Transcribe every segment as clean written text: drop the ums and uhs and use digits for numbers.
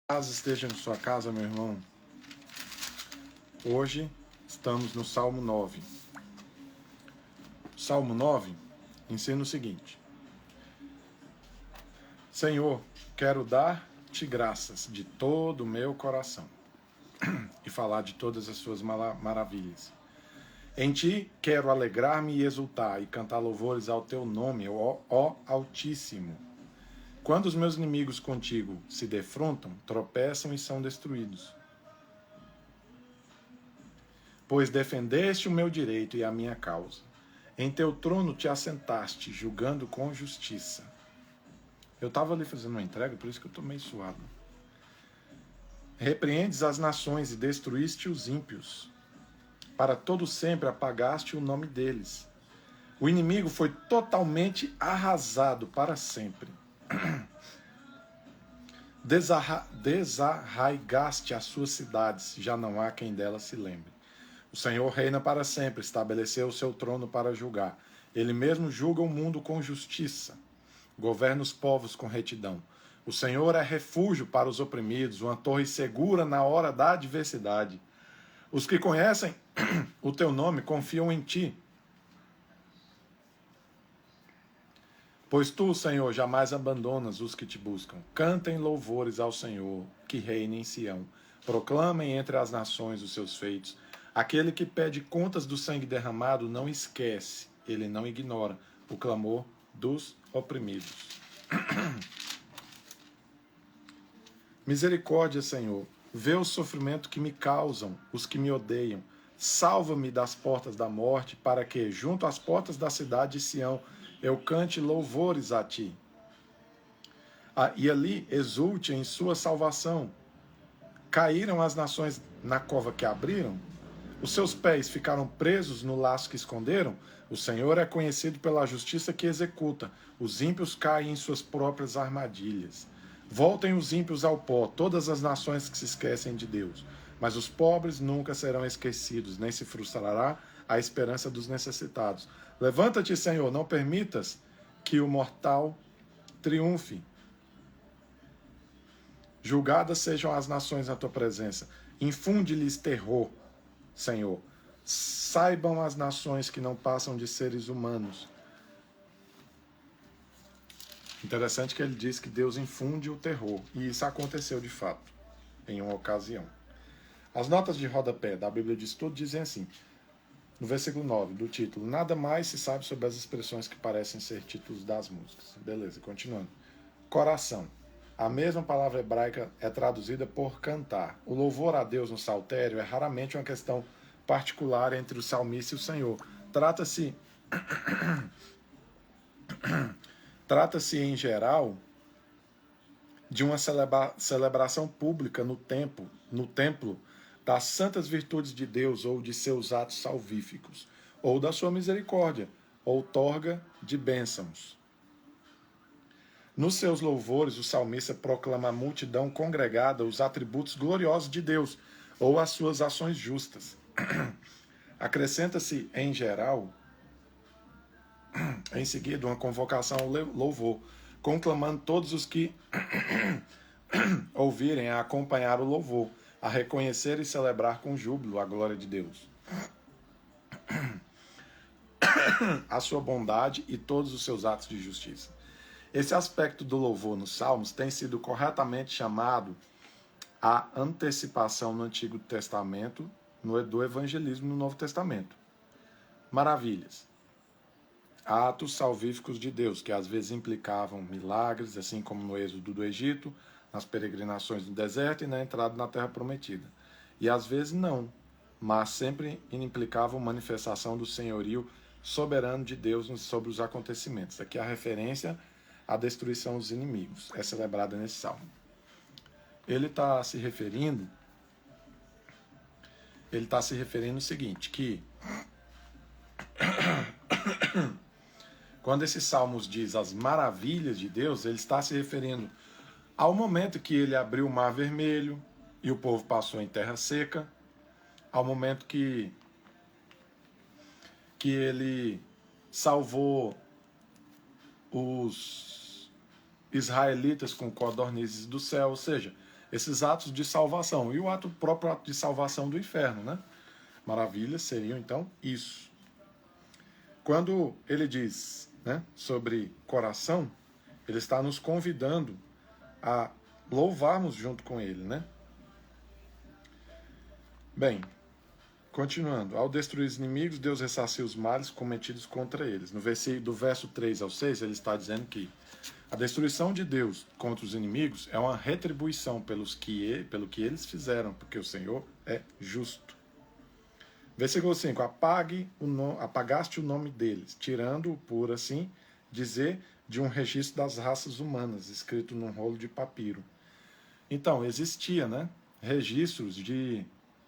Paz esteja em sua casa, meu irmão. Hoje estamos no Salmo 9. Salmo 9 ensina o seguinte: Senhor, quero dar-te graças de todo o meu coração e falar de todas as suas maravilhas. Em ti quero alegrar-me e exultar e cantar louvores ao teu nome, ó Altíssimo. Quando os meus inimigos contigo se defrontam, tropeçam e são destruídos. Pois defendeste o meu direito e a minha causa. Em teu trono te assentaste, julgando com justiça. Eu estava ali fazendo uma entrega, por isso que eu estou meio suado. Repreendes as nações e destruíste os ímpios. Para todo sempre apagaste o nome deles. O inimigo foi totalmente arrasado para sempre. Desarraigaste as suas cidades, já não há quem delas se lembre. O Senhor reina para sempre, estabeleceu o seu trono para julgar. Ele mesmo julga o mundo com justiça, governa os povos com retidão. O Senhor é refúgio para os oprimidos, uma torre segura na hora da adversidade. Os que conhecem o teu nome confiam em ti. Pois tu, Senhor, jamais abandonas os que te buscam. Cantem louvores ao Senhor, que reina em Sião. Proclamem entre as nações os seus feitos. Aquele que pede contas do sangue derramado não esquece, ele não ignora o clamor dos oprimidos. Misericórdia, Senhor, vê o sofrimento que me causam os que me odeiam. Salva-me das portas da morte, para que, junto às portas da cidade de Sião, eu cante louvores a ti. E ali exulte em sua salvação. Caíram as nações na cova que abriram? Os seus pés ficaram presos no laço que esconderam? O Senhor é conhecido pela justiça que executa. Os ímpios caem em suas próprias armadilhas. Voltem os ímpios ao pó, todas as nações que se esquecem de Deus. Mas os pobres nunca serão esquecidos, nem se frustrará a esperança dos necessitados. Levanta-te, Senhor, não permitas que o mortal triunfe. Julgadas sejam as nações na tua presença. Infunde-lhes terror, Senhor. Saibam as nações que não passam de seres humanos. Interessante que ele diz que Deus infunde o terror. E isso aconteceu de fato, em uma ocasião. As notas de rodapé da Bíblia de Estudo dizem assim, no versículo 9 do título: nada mais se sabe sobre as expressões que parecem ser títulos das músicas. Beleza, continuando. Coração. A mesma palavra hebraica é traduzida por cantar. O louvor a Deus no saltério é raramente uma questão particular entre o salmista e o Senhor. Trata-se em geral de uma celebração pública no templo das santas virtudes de Deus ou de seus atos salvíficos, ou da sua misericórdia, outorga de bênçãos. Nos seus louvores, o salmista proclama à multidão congregada os atributos gloriosos de Deus, ou as suas ações justas. Acrescenta-se, em geral, em seguida, uma convocação ao louvor, conclamando todos os que ouvirem a acompanhar o louvor, a reconhecer e celebrar com júbilo a glória de Deus, a sua bondade e todos os seus atos de justiça. Esse aspecto do louvor nos Salmos tem sido corretamente chamado a antecipação no Antigo Testamento do evangelismo no Novo Testamento. Maravilhas. Atos salvíficos de Deus, que às vezes implicavam milagres, assim como no êxodo do Egito, nas peregrinações no deserto e na entrada na Terra Prometida. E às vezes não, mas sempre implicavam manifestação do senhorio soberano de Deus sobre os acontecimentos. Aqui a referência à destruição dos inimigos é celebrada nesse salmo. Ele está se referindo ao seguinte, que quando esses salmos diz as maravilhas de Deus, ele está se referindo ao momento que ele abriu o Mar Vermelho e o povo passou em terra seca, ao momento que ele salvou os israelitas com codornizes do céu, ou seja, esses atos de salvação. E o próprio ato de salvação do inferno, né? Maravilhas seriam, então, isso. Quando ele diz, né, sobre coração, ele está nos convidando a louvarmos junto com ele, né? Bem, continuando. Ao destruir os inimigos, Deus ressarciu os males cometidos contra eles. No versículo do verso 3 ao 6, ele está dizendo que a destruição de Deus contra os inimigos é uma retribuição pelo que eles fizeram, porque o Senhor é justo. Versículo 5. Apagaste o nome deles, tirando-o, por assim dizer, de um registro das raças humanas, escrito num rolo de papiro. Então, existia, né, registros de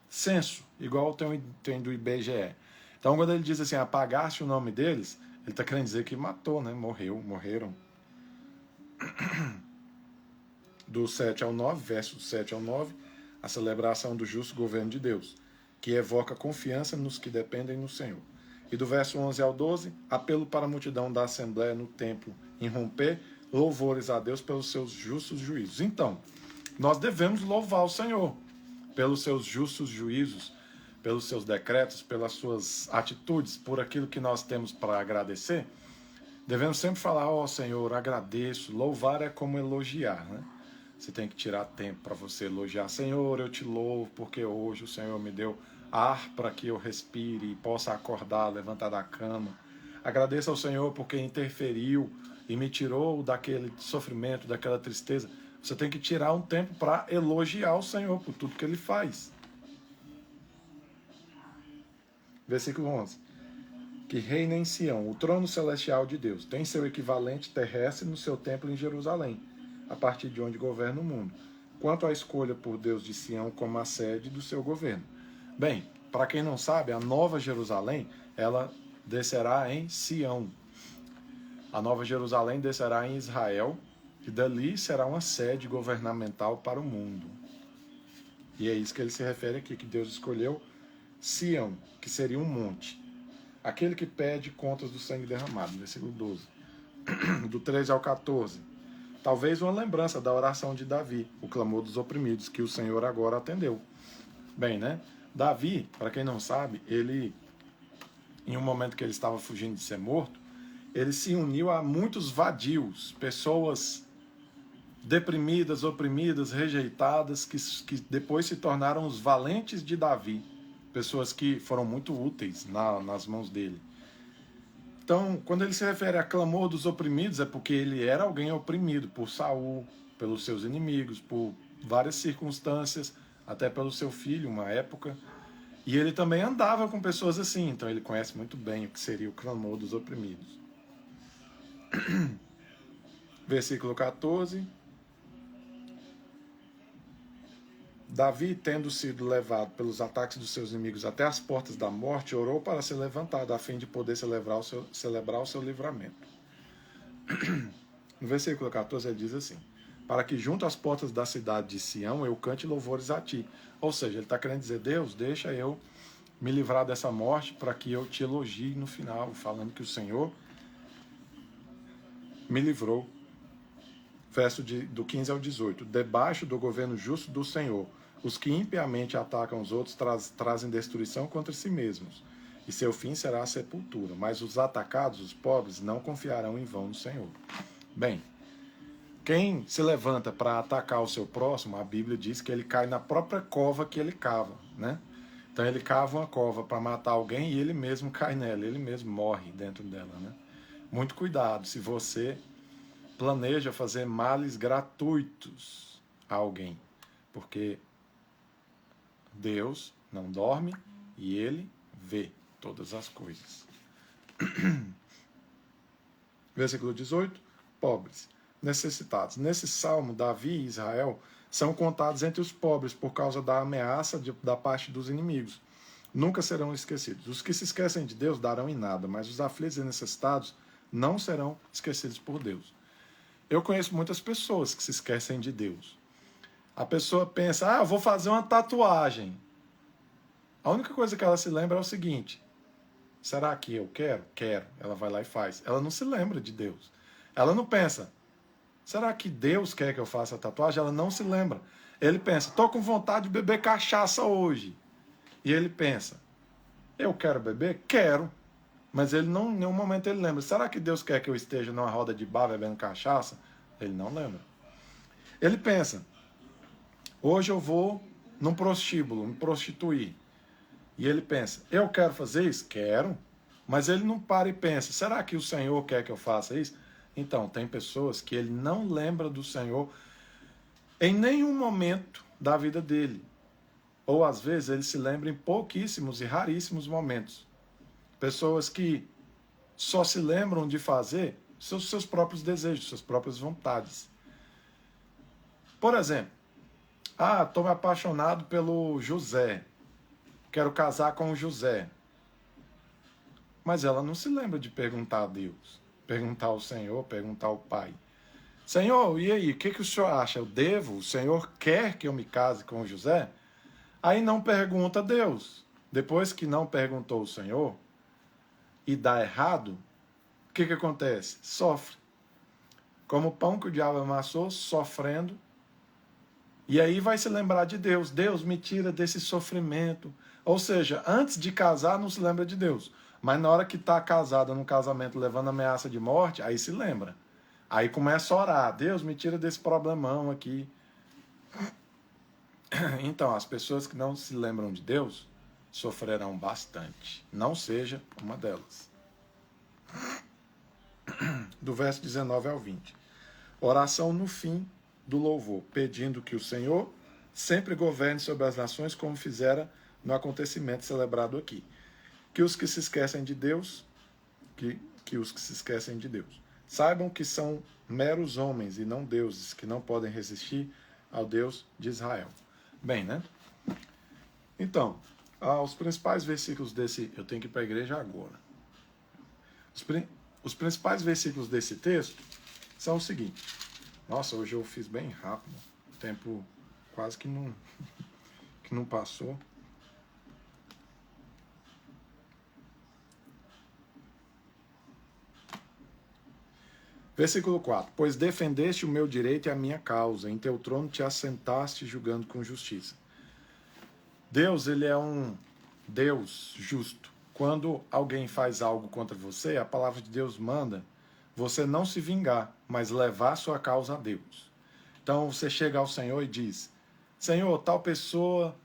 censo, igual tem do IBGE. Então, quando ele diz assim, apagaste o nome deles, ele está querendo dizer que matou, né, morreram. Do 7 ao 9, versos 7 ao 9, a celebração do justo governo de Deus, que evoca confiança nos que dependem no Senhor. E do verso 11 ao 12, apelo para a multidão da Assembleia no templo em romper louvores a Deus pelos seus justos juízos. Então, nós devemos louvar o Senhor pelos seus justos juízos, pelos seus decretos, pelas suas atitudes, por aquilo que nós temos para agradecer. Devemos sempre falar, ó Senhor, agradeço. Louvar é como elogiar, né? Você tem que tirar tempo para você elogiar. Senhor, eu te louvo porque hoje o Senhor me deu ar para que eu respire e possa acordar, levantar da cama. Agradeço ao Senhor porque interferiu e me tirou daquele sofrimento, daquela tristeza. Você tem que tirar um tempo para elogiar o Senhor por tudo que Ele faz. Versículo 11. Que reina em Sião, o trono celestial de Deus, tem seu equivalente terrestre no seu templo em Jerusalém, a partir de onde governa o mundo. Quanto à escolha por Deus de Sião como a sede do seu governo. Bem, para quem não sabe, a Nova Jerusalém, ela descerá em Sião. A Nova Jerusalém descerá em Israel, e dali será uma sede governamental para o mundo. E é isso que ele se refere aqui, que Deus escolheu Sião, que seria um monte. Aquele que pede contas do sangue derramado, versículo 12. Do 13 ao 14. Talvez uma lembrança da oração de Davi, o clamor dos oprimidos, que o Senhor agora atendeu. Bem, né? Davi, para quem não sabe, ele, em um momento que ele estava fugindo de ser morto, ele se uniu a muitos vadios, pessoas deprimidas, oprimidas, rejeitadas, que depois se tornaram os valentes de Davi, pessoas que foram muito úteis nas mãos dele. Então, quando ele se refere a clamor dos oprimidos, é porque ele era alguém oprimido por Saul, pelos seus inimigos, por várias circunstâncias, até pelo seu filho, uma época. E ele também andava com pessoas assim, então ele conhece muito bem o que seria o clamor dos oprimidos. Versículo 14. Davi, tendo sido levado pelos ataques dos seus inimigos até as portas da morte, orou para ser levantado, a fim de poder celebrar o seu livramento. No versículo 14 ele diz assim, para que junto às portas da cidade de Sião eu cante louvores a ti. Ou seja, ele está querendo dizer, Deus, deixa eu me livrar dessa morte para que eu te elogie no final, falando que o Senhor me livrou. Verso do 15 ao 18. Debaixo do governo justo do Senhor, os que impiamente atacam os outros trazem destruição contra si mesmos, e seu fim será a sepultura. Mas os atacados, os pobres, não confiarão em vão no Senhor. Bem, quem se levanta para atacar o seu próximo, a Bíblia diz que ele cai na própria cova que ele cava, né? Então ele cava uma cova para matar alguém e ele mesmo cai nela, ele mesmo morre dentro dela, né? Muito cuidado, se você planeja fazer males gratuitos a alguém, porque Deus não dorme e Ele vê todas as coisas. Versículo 18. Pobres, necessitados. Nesse salmo, Davi e Israel são contados entre os pobres por causa da ameaça da parte dos inimigos. Nunca serão esquecidos. Os que se esquecem de Deus darão em nada, mas os aflitos e necessitados não serão esquecidos por Deus. Eu conheço muitas pessoas que se esquecem de Deus. A pessoa pensa, eu vou fazer uma tatuagem. A única coisa que ela se lembra é o seguinte, será que eu quero? Quero. Ela vai lá e faz. Ela não se lembra de Deus. Ela não pensa, será que Deus quer que eu faça a tatuagem? Ela não se lembra. Ele pensa, estou com vontade de beber cachaça hoje. E ele pensa, eu quero beber? Quero. Mas ele não, em nenhum momento ele lembra, será que Deus quer que eu esteja numa roda de bar bebendo cachaça? Ele não lembra. Ele pensa, hoje eu vou num prostíbulo, me prostituir. E ele pensa, eu quero fazer isso? Quero. Mas ele não para e pensa, será que o Senhor quer que eu faça isso? Então, tem pessoas que ele não lembra do Senhor em nenhum momento da vida dele. Ou às vezes ele se lembra em pouquíssimos e raríssimos momentos. Pessoas que só se lembram de fazer seus próprios desejos, suas próprias vontades. Por exemplo, estou me apaixonado pelo José. Quero casar com o José. Mas ela não se lembra de perguntar a Deus, perguntar ao Senhor, perguntar ao Pai. Senhor, e aí, o que o senhor acha? Eu devo? O Senhor quer que eu me case com o José? Aí não pergunta a Deus. Depois que não perguntou o Senhor e dá errado, o que acontece? Sofre. Como o pão que o diabo amassou, sofrendo. E aí vai se lembrar de Deus. Deus me tira desse sofrimento. Ou seja, antes de casar não se lembra de Deus. Mas na hora que está casada num casamento levando ameaça de morte, aí se lembra. Aí começa a orar. Deus me tira desse problemão aqui. Então, as pessoas que não se lembram de Deus sofrerão bastante. Não seja uma delas. Do verso 19 ao 20. Oração no fim do louvor, pedindo que o Senhor sempre governe sobre as nações como fizera no acontecimento celebrado aqui. Que os que se esquecem de Deus, que os que se esquecem de Deus, saibam que são meros homens e não deuses, que não podem resistir ao Deus de Israel. Bem, né? Então, os principais versículos desse... Eu tenho que ir para a igreja agora. Os principais versículos desse texto são os seguintes. Nossa, hoje eu fiz bem rápido. O tempo quase que não passou. Versículo 4. Pois defendeste o meu direito e a minha causa. Em teu trono te assentaste julgando com justiça. Deus, ele é um Deus justo. Quando alguém faz algo contra você, a palavra de Deus manda você não se vingar, mas levar sua causa a Deus. Então você chega ao Senhor e diz, Senhor, tal pessoa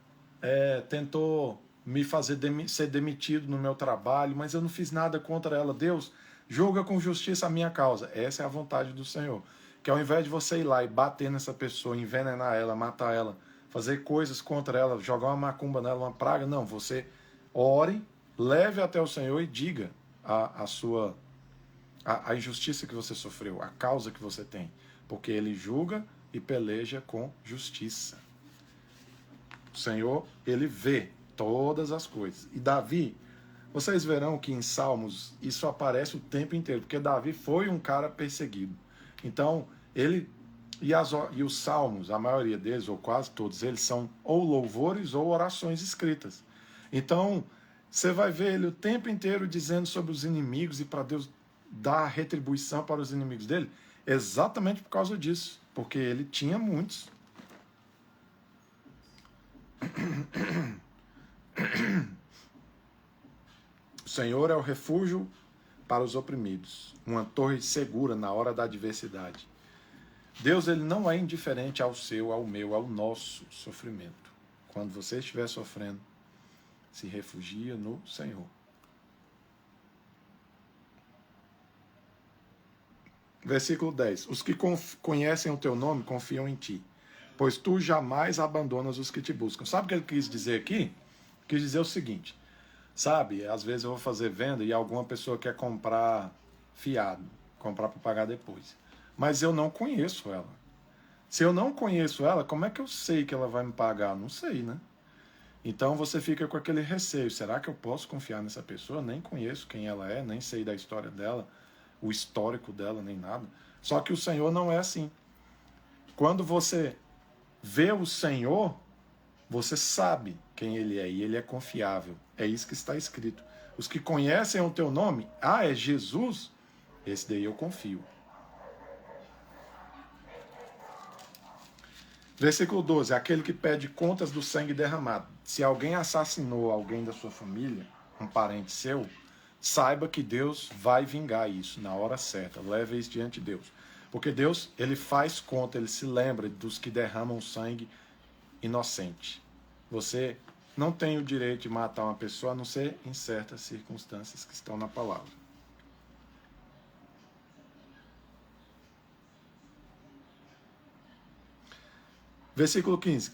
tentou me fazer ser demitido no meu trabalho, mas eu não fiz nada contra ela. Deus, julga com justiça a minha causa. Essa é a vontade do Senhor. Que ao invés de você ir lá e bater nessa pessoa, envenenar ela, matar ela, fazer coisas contra ela, jogar uma macumba nela, uma praga, não. Você ore, leve até o Senhor e diga a injustiça que você sofreu, a causa que você tem. Porque Ele julga e peleja com justiça. O Senhor, Ele vê todas as coisas. E Davi, vocês verão que em Salmos isso aparece o tempo inteiro, porque Davi foi um cara perseguido. Então, ele e os Salmos, a maioria deles, ou quase todos eles, são ou louvores ou orações escritas. Então, você vai ver ele o tempo inteiro dizendo sobre os inimigos e para Deus dar retribuição para os inimigos dele, exatamente por causa disso, porque ele tinha muitos. O Senhor é o refúgio para os oprimidos, uma torre segura na hora da adversidade. Deus, ele não é indiferente ao seu, ao meu, ao nosso sofrimento. Quando você estiver sofrendo, se refugia no Senhor. Versículo 10. Os que conhecem o teu nome confiam em ti, pois tu jamais abandonas os que te buscam. Sabe o que ele quis dizer aqui? Quis dizer o seguinte, sabe, às vezes eu vou fazer venda e alguma pessoa quer comprar fiado, comprar para pagar depois. Mas eu não conheço ela. Se eu não conheço ela, como é que eu sei que ela vai me pagar? Não sei, né? Então você fica com aquele receio. Será que eu posso confiar nessa pessoa? Nem conheço quem ela é, nem sei da história dela, o histórico dela, nem nada. Só que o Senhor não é assim. Quando você vê o Senhor, você sabe quem Ele é e Ele é confiável. É isso que está escrito. Os que conhecem o teu nome, é Jesus? Esse daí eu confio. Versículo 12. Aquele que pede contas do sangue derramado. Se alguém assassinou alguém da sua família, um parente seu, saiba que Deus vai vingar isso na hora certa. Leve isso diante de Deus. Porque Deus, ele faz conta, ele se lembra dos que derramam sangue inocente. Você não tem o direito de matar uma pessoa, a não ser em certas circunstâncias que estão na palavra. Versículo 15.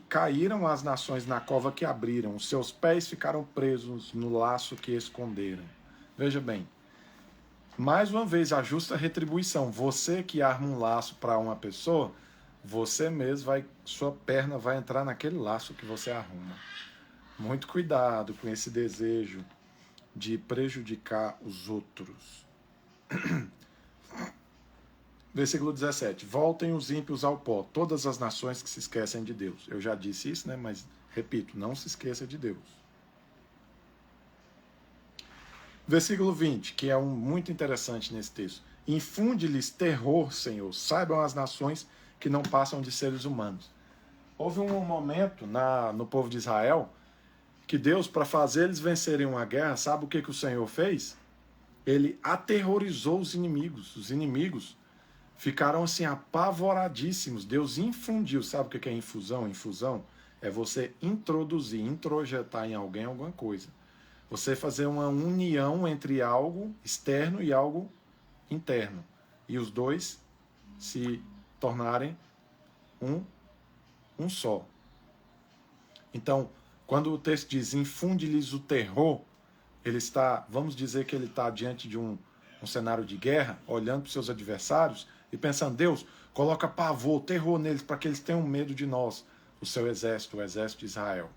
Caíram as nações na cova que abriram, os seus pés ficaram presos no laço que esconderam. Veja bem, mais uma vez, a justa retribuição. Você que arma um laço para uma pessoa, você mesmo sua perna vai entrar naquele laço que você arruma. Muito cuidado com esse desejo de prejudicar os outros. Versículo 17. Voltem os ímpios ao pó, todas as nações que se esquecem de Deus. Eu já disse isso, né? Mas, repito, não se esqueça de Deus. Versículo 20, que é muito interessante nesse texto. Infunde-lhes terror, Senhor. Saibam as nações que não passam de seres humanos. Houve um momento no povo de Israel que Deus, para fazer eles vencerem uma guerra, sabe o que o Senhor fez? Ele aterrorizou os inimigos. Os inimigos ficaram assim apavoradíssimos. Deus infundiu. Sabe o que é infusão? Infusão é você introduzir, introjetar em alguém alguma coisa. Você fazer uma união entre algo externo e algo interno. E os dois se tornarem um só. Então, quando o texto diz infunde-lhes o terror, ele está, vamos dizer que ele está diante de um cenário de guerra, olhando para os seus adversários e pensando, Deus, coloca pavor, terror neles, para que eles tenham medo de nós, o seu exército, o exército de Israel.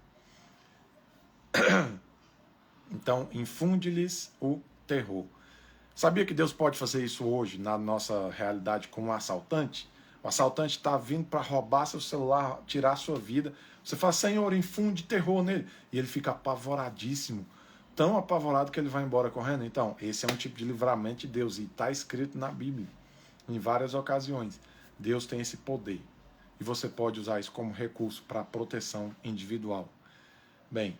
Então, infunde-lhes o terror. Sabia que Deus pode fazer isso hoje, na nossa realidade, com um assaltante? O assaltante está vindo para roubar seu celular, tirar sua vida. Você fala, Senhor, infunde terror nele. E ele fica apavoradíssimo. Tão apavorado que ele vai embora correndo. Então, esse é um tipo de livramento de Deus. E está escrito na Bíblia, em várias ocasiões. Deus tem esse poder. E você pode usar isso como recurso para proteção individual. Bem,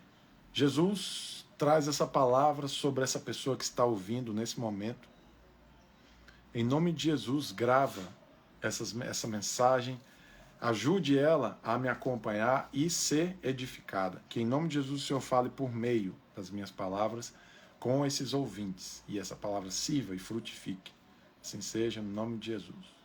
Jesus traz essa palavra sobre essa pessoa que está ouvindo nesse momento. Em nome de Jesus, grava essa mensagem, ajude ela a me acompanhar e ser edificada. Que em nome de Jesus o Senhor fale por meio das minhas palavras com esses ouvintes. E essa palavra sirva e frutifique. Assim seja, no nome de Jesus.